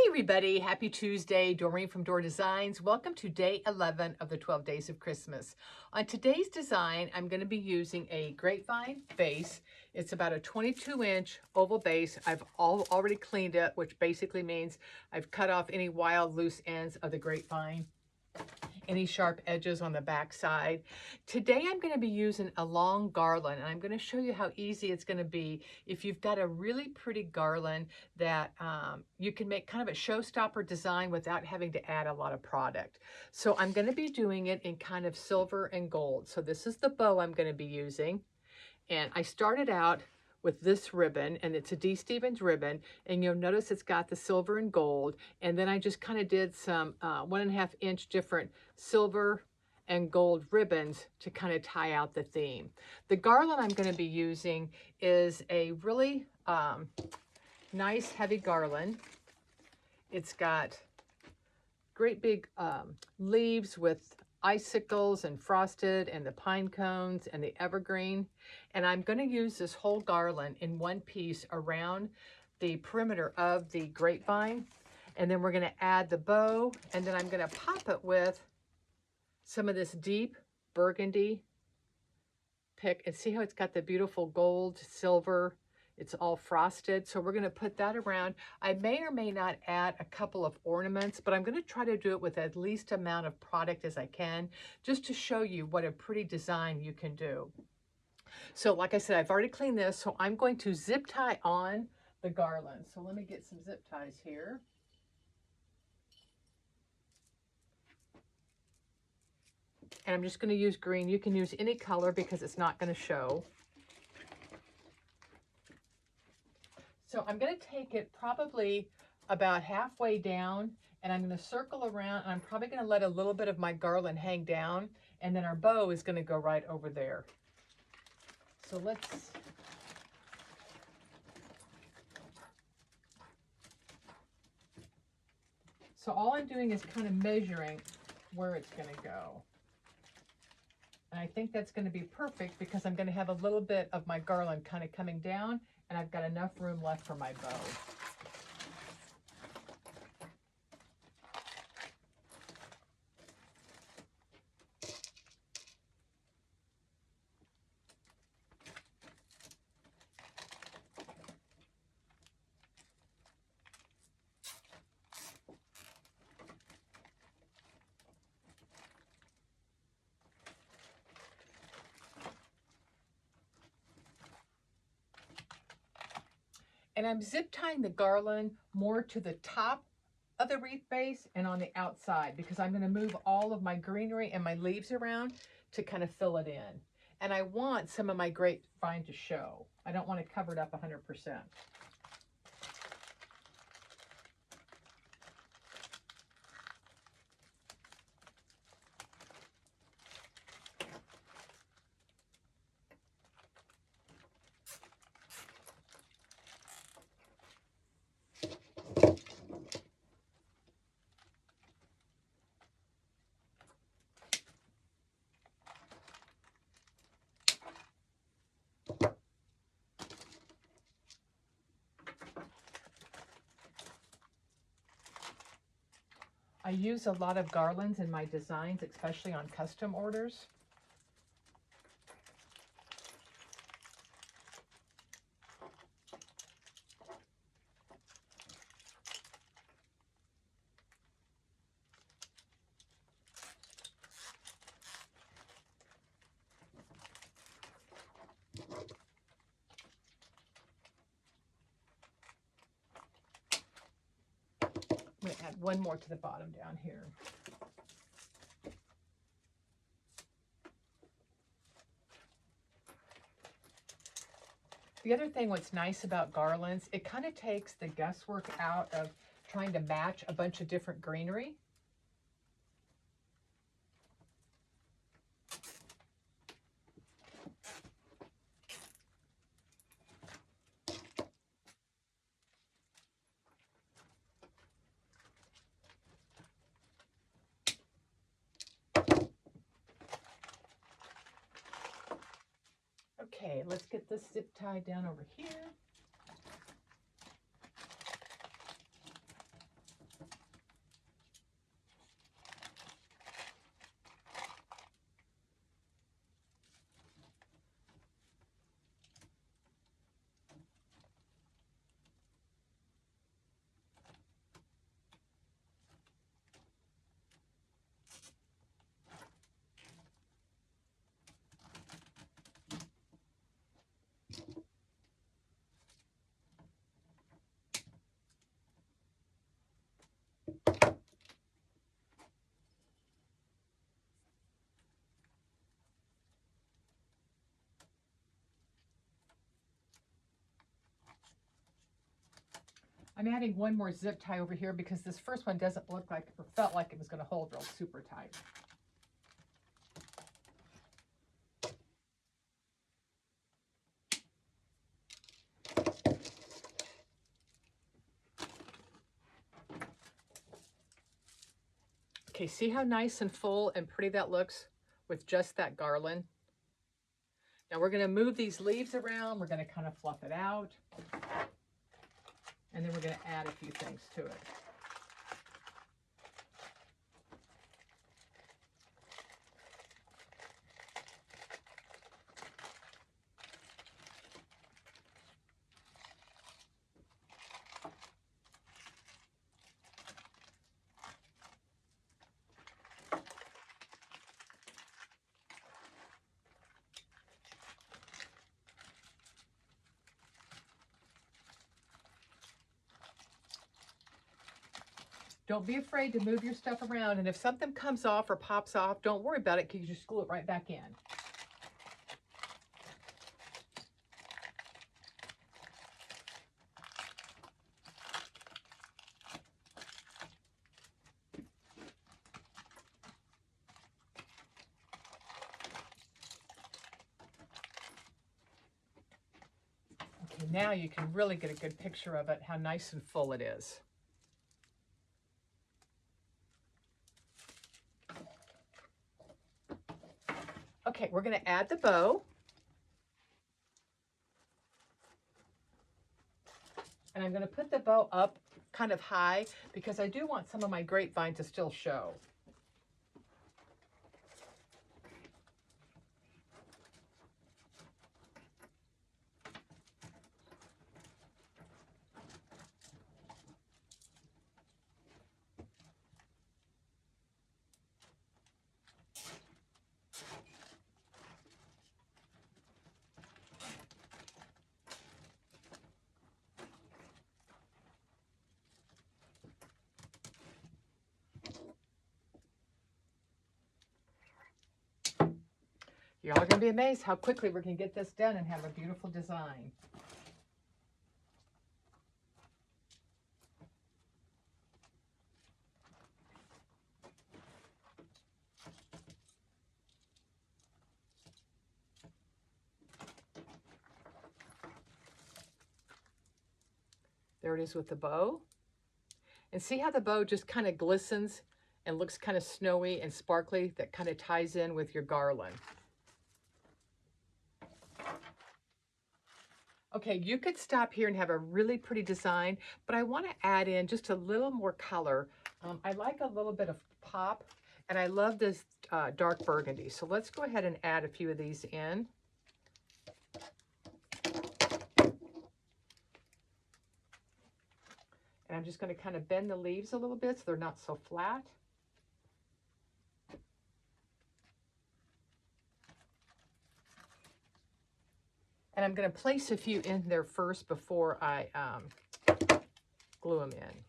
everybody, happy Tuesday. Doreen from Door Designs. Welcome to day 11 of the 12 days of Christmas. On today's design, I'm going to be using a Grapevine base. It's about a 22-inch oval base. I've already cleaned it, which basically means I've cut off any wild loose ends of the Grapevine, any sharp edges on the back side. Today I'm going to be using a long garland, and I'm going to show you how easy it's going to be if you've got a really pretty garland that you can make kind of a showstopper design without having to add a lot of product. So I'm going to be doing it in kind of silver and gold. So this is the bow I'm going to be using, and I started out with this ribbon, and it's a D. Stevens ribbon, and you'll notice it's got the silver and gold, and then I just kind of did some 1.5 inch different silver and gold ribbons to kind of tie out the theme. The garland I'm going to be using is a really nice heavy garland. It's got great big leaves with icicles and frosted and the pine cones and the evergreen, and I'm going to use this whole garland in one piece around the perimeter of the grapevine, and then we're going to add the bow, and then I'm going to pop it with some of this deep burgundy pick, and see how it's got the beautiful gold, silver, it's all frosted. So we're going to put that around. I may or may not add a couple of ornaments, but I'm going to try to do it with at least amount of product as I can, just to show you what a pretty design you can do. So like I said, I've already cleaned this, so I'm going to zip tie on the garland. So let me get some zip ties here. And I'm just going to use green. You can use any color because it's not going to show. So I'm going to take it probably about halfway down, and I'm going to circle around, and I'm probably going to let a little bit of my garland hang down, and then our bow is going to go right over there. So let's... So all I'm doing is kind of measuring where it's going to go. And I think that's going to be perfect because I'm going to have a little bit of my garland kind of coming down, and I've got enough room left for my bow. And I'm zip tying the garland more to the top of the wreath base and on the outside, because I'm going to move all of my greenery and my leaves around to kind of fill it in. And I want some of my grapevine to show. I don't want to cover it up 100%. I use a lot of garlands in my designs, especially on custom orders. I'm going to add one more to the bottom down here. The other thing what's nice about garlands, it kind of takes the guesswork out of trying to match a bunch of different greenery. Okay, let's get this zip tie down over here. I'm adding one more zip tie over here because this first one doesn't look like, or felt like it was going to hold real super tight. Okay, see how nice and full and pretty that looks with just that garland? Now we're going to move these leaves around. We're going to kind of fluff it out. And then we're going to add a few things to it. Don't be afraid to move your stuff around, and if something comes off or pops off, don't worry about it because you just glue it right back in. Okay, now you can really get a good picture of it, how nice and full it is. Okay, we're going to add the bow. And I'm going to put the bow up kind of high because I do want some of my grapevine to still show. You're all going to be amazed how quickly we can get this done and have a beautiful design. There it is with the bow. And see how the bow just kind of glistens and looks kind of snowy and sparkly? That kind of ties in with your garland. Okay, you could stop here and have a really pretty design, but I want to add in just a little more color. I like a little bit of pop, and I love this dark burgundy. So let's go ahead and add a few of these in. And I'm just going to kind of bend the leaves a little bit so they're not so flat. And I'm going to place a few in there first before I glue them in.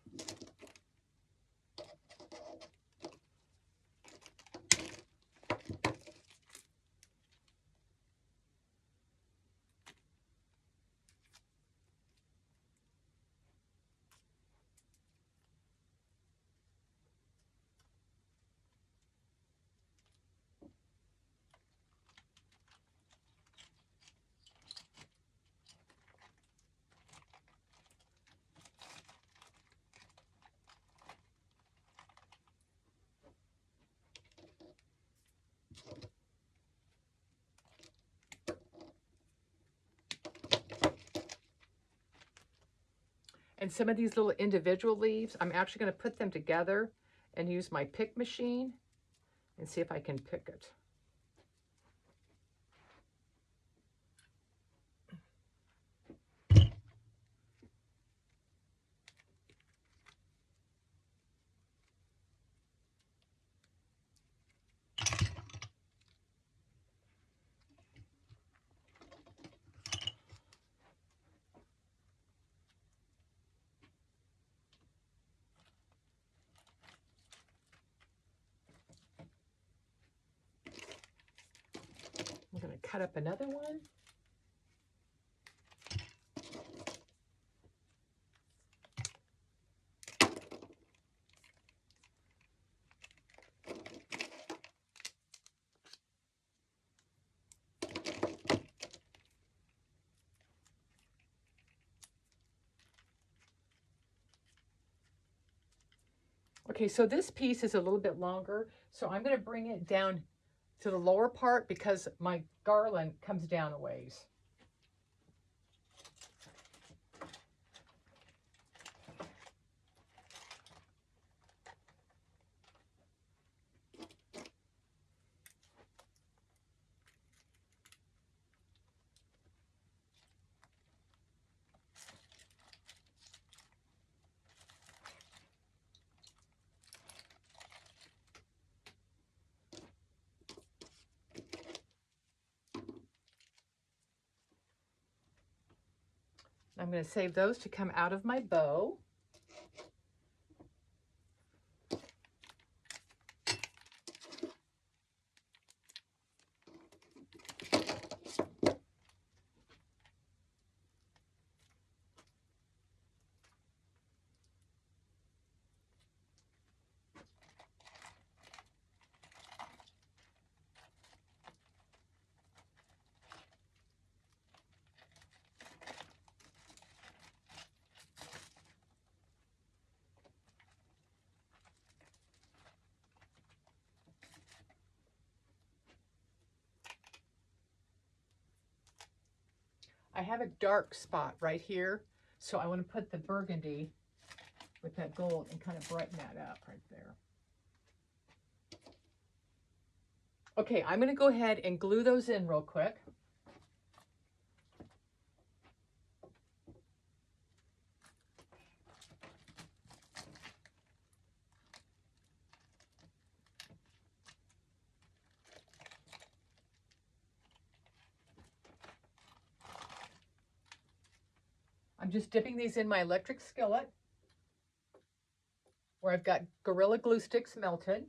And some of these little individual leaves, I'm actually going to put them together and use my pick machine and see if I can pick it. I'm going to cut up another one. Okay, so this piece is a little bit longer, so I'm going to bring it down to the lower part because my garland comes down a ways. I'm going to save those to come out of my bow. I have a dark spot right here, so I want to put the burgundy with that gold and kind of brighten that up right there. Okay, I'm going to go ahead and glue those in real quick. I'm just dipping these in my electric skillet where I've got Gorilla Glue sticks melted.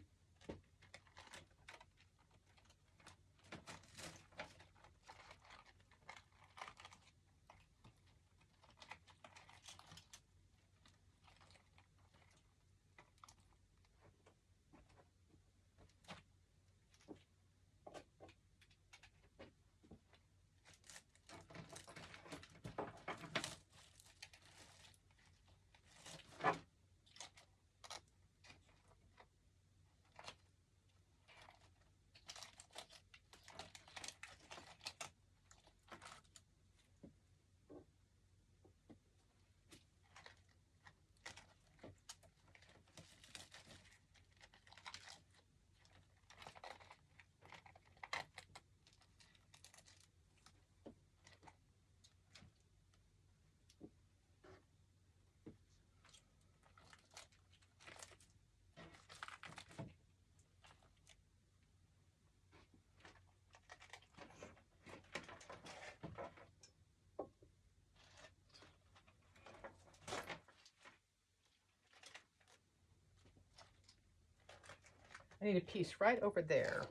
I need a piece right over there.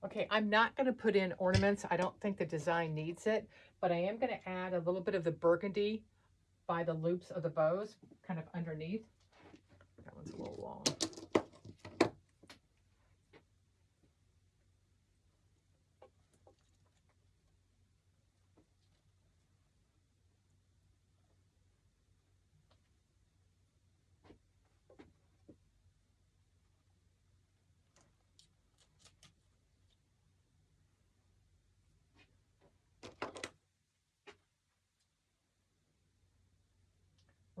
Okay, I'm not going to put in ornaments. I don't think the design needs it, but I am going to add a little bit of the burgundy by the loops of the bows, kind of underneath. That one's a little long.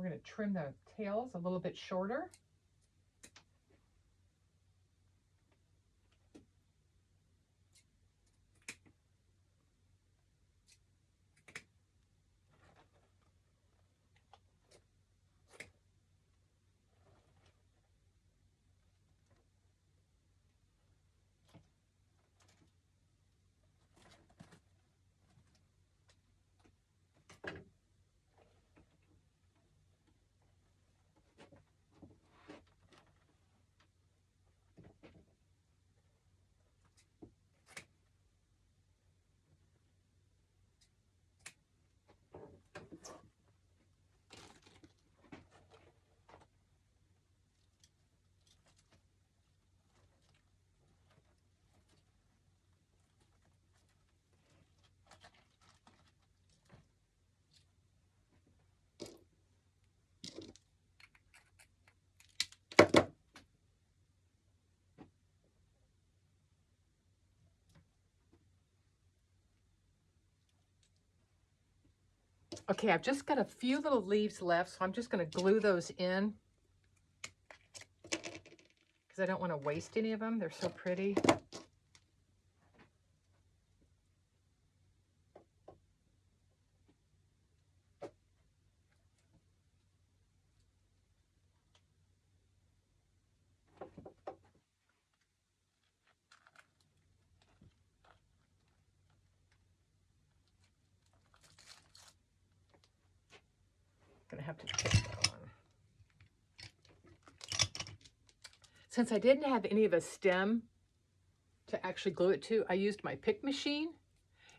We're going to trim the tails a little bit shorter. Okay, I've just got a few little leaves left, so I'm just going to glue those in because I don't want to waste any of them. They're so pretty. Gonna have to put that on. Since I didn't have any of a stem to actually glue it to, I used my pick machine,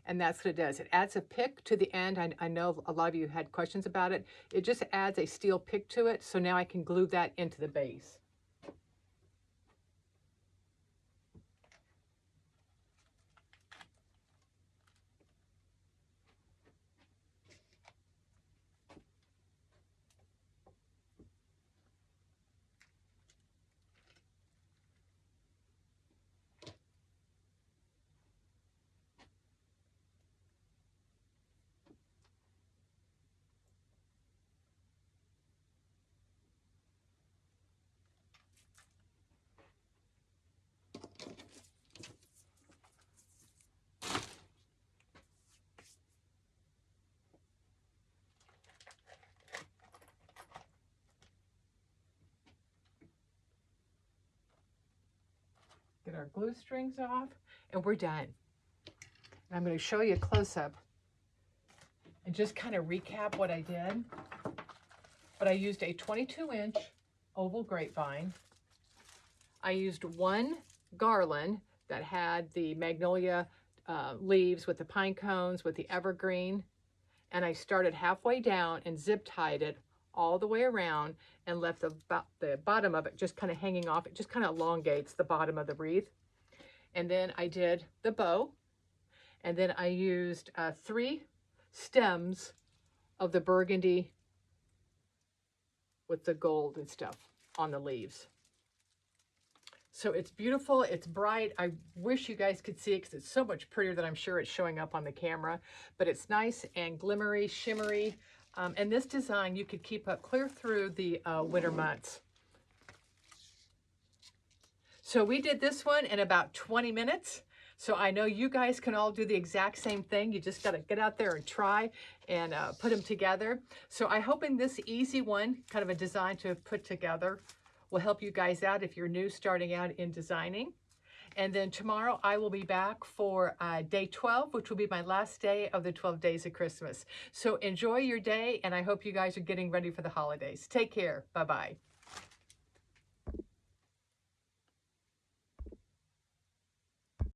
and that's what it does. It adds a pick to the end. I know a lot of you had questions about it. It just adds a steel pick to it, so now I can glue that into the base. Get our glue strings off, and we're done. And I'm going to show you a close-up and just kind of recap what I did. But I used a 22-inch oval grapevine. I used one garland that had the magnolia leaves with the pine cones, with the evergreen. And I started halfway down and zip tied it all the way around and left the bottom of it just kind of hanging off. It just kind of elongates the bottom of the wreath. And then I did the bow. And then I used 3 stems of the burgundy with the gold and stuff on the leaves. So it's beautiful, it's bright. I wish you guys could see it because it's so much prettier than I'm sure it's showing up on the camera. But it's nice and glimmery, shimmery. And this design you could keep up clear through the winter months. So we did this one in about 20 minutes. So I know you guys can all do the exact same thing. You just got to get out there and try and put them together. So I hope in this easy one, kind of a design to put together, will help you guys out if you're new starting out in designing. And then tomorrow I will be back for day 12, which will be my last day of the 12 days of Christmas. So enjoy your day, and I hope you guys are getting ready for the holidays. Take care. Bye-bye.